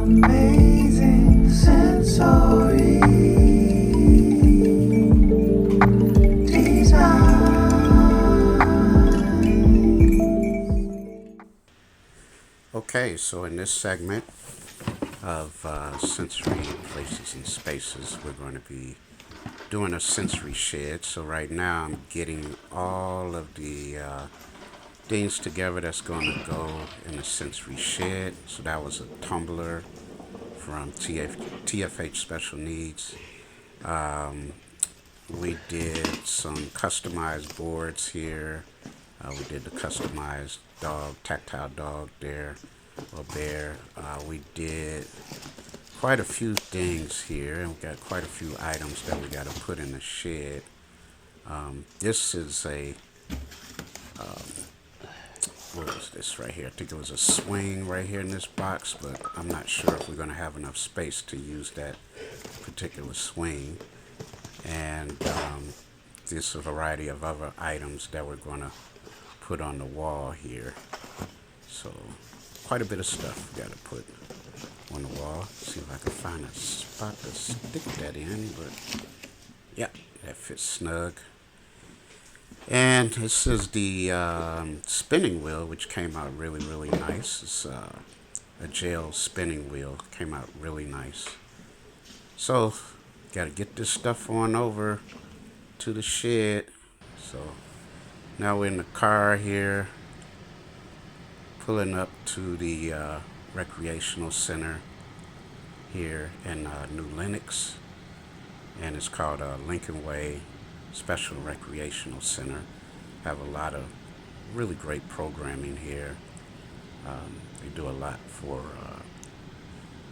amazing sensory design. Okay, so in this segment of sensory places and spaces, we're going to be doing a sensory shed. So right now I'm getting all of the things together that's going to go in the sensory shed. So that was a tumbler from TFH Special Needs. We did some customized boards here. We did the customized dog, tactile dog there, or bear. We did quite a few things here, and we got quite a few items that we got to put in the shed. This is a, what was this right here? I think it was a swing right here in this box, but I'm not sure if we're going to have enough space to use that particular swing. And there's a variety of other items that we're going to put on the wall here. So quite a bit of stuff we got to put on the wall. See if I can find a spot to stick that in, but yeah, that fits snug. And this is the spinning wheel, which came out really, really nice. It's a gel spinning wheel, came out really nice. So, got to get this stuff on over to the shed. So, now we're in the car here, pulling up to the Recreational Center here in New Lenox. And it's called Lincoln Way Special Recreational Center. Have a lot of really great programming here. They do a lot for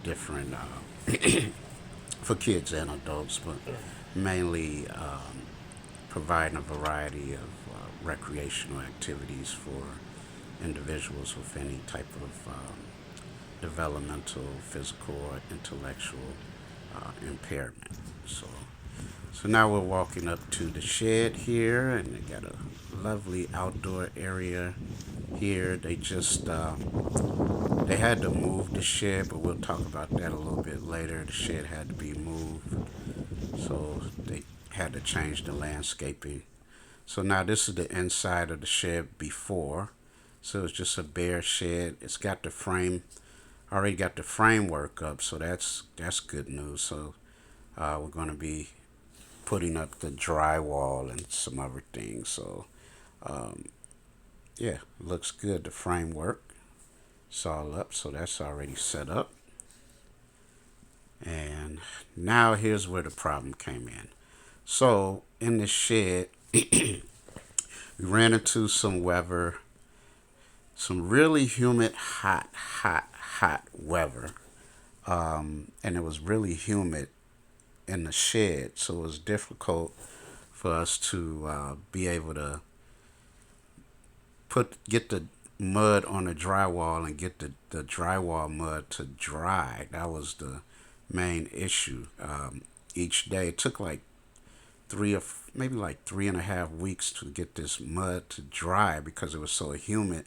different for kids and adults, but mainly providing a variety of recreational activities for individuals with any type of developmental, physical, or intellectual impairment. So now we're walking up to the shed here, and they got a lovely outdoor area here. They just they had to move the shed, but we'll talk about that a little bit later. The shed had to be moved, so they had to change the landscaping. So now this is the inside of the shed before. So it's just a bare shed. It's got the frame, already got the framework up, so that's good news. So we're going to be putting up the drywall and some other things. So yeah, looks good. The framework, it's all up, so that's already set up. And now here's where the problem came in. So in the shed, we ran into some weather, some really humid, hot weather. And it was really humid in the shed, so it was difficult for us to be able to get the mud on the drywall and get the drywall mud to dry. That was the main issue. Each day it took like maybe like 3.5 weeks to get this mud to dry because it was so humid,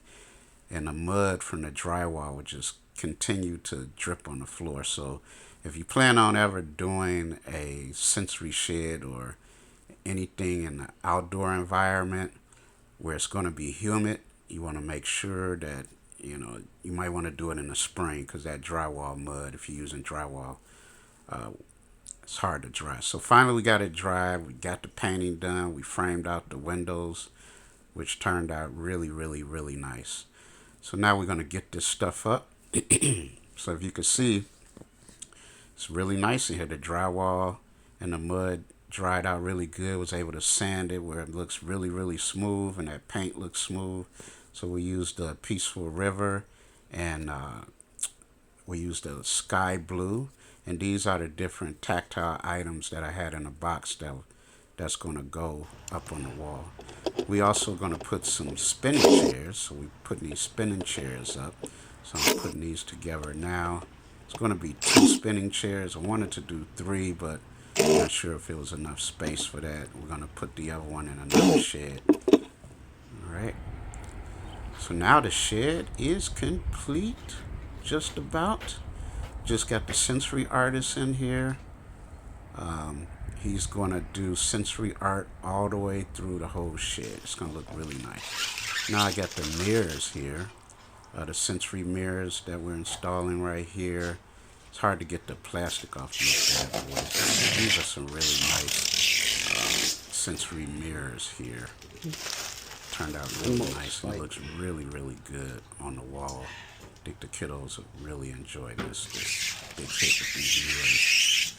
and the mud from the drywall would just continue to drip on the floor. So if you plan on ever doing a sensory shed or anything in the outdoor environment where it's going to be humid, you want to make sure that, you might want to do it in the spring, because that drywall mud, if you're using drywall, it's hard to dry. So finally we got it dry. We got the painting done. We framed out the windows, which turned out really, really, really nice. So now we're going to get this stuff up. So if you can see, it's really nice in here. The drywall and the mud dried out really good. Was able to sand it where it looks really, really smooth, and that paint looks smooth. So we used the Peaceful River, and we used the Sky Blue. And these are the different tactile items that I had in a box that's going to go up on the wall. We also going to put some spinning chairs. So we put these spinning chairs up. So I'm putting these together now. It's going to be 2 spinning chairs. I wanted to do 3, but I'm not sure if it was enough space for that. We're going to put the other one in another shed. All right. So now the shed is complete, just about. just got the sensory artist in here. He's going to do sensory art all the way through the whole shed. It's going to look really nice. Now I got the mirrors here, the sensory mirrors that we're installing right here. It's hard to get the plastic off these bad boys. These are some really nice sensory mirrors here. Turned out really nice. It looks really, really good on the wall. I think the kiddos will really enjoy this big hit with these mirrors.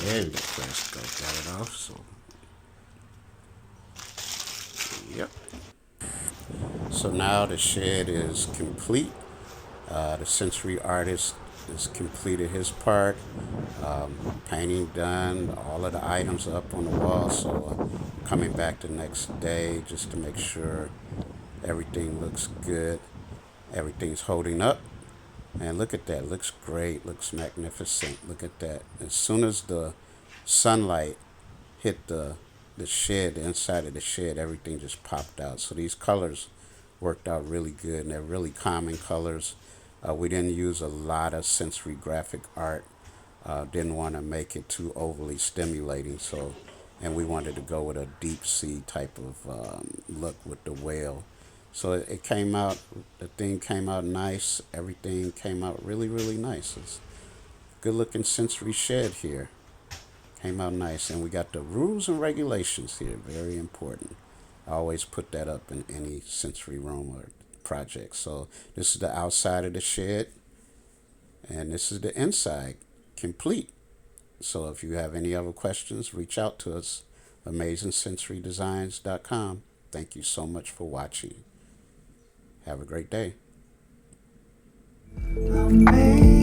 There we go, plastic got it off, so yep. So now the shed is complete. The sensory artist has completed his part. Painting done, all of the items up on the wall. So coming back the next day just to make sure everything looks good, everything's holding up. And look at that, looks great, looks magnificent. Look at that. As soon as the sunlight hit the shed, the inside of the shed, everything just popped out. So these colors worked out really good, and they're really calming colors. We didn't use a lot of sensory graphic art. Didn't want to make it too overly stimulating, so, and we wanted to go with a deep sea type of look with the whale. So it came out, the thing came out nice. Everything came out really, really nice. It's a good looking sensory shed here. Came out nice. And we got the rules and regulations here, very important. I always put that up in any sensory room or project. So this is the outside of the shed, and this is the inside, complete. So if you have any other questions, reach out to us, amazingsensorydesigns.com. Thank you so much for watching. Have a great day. Amazing.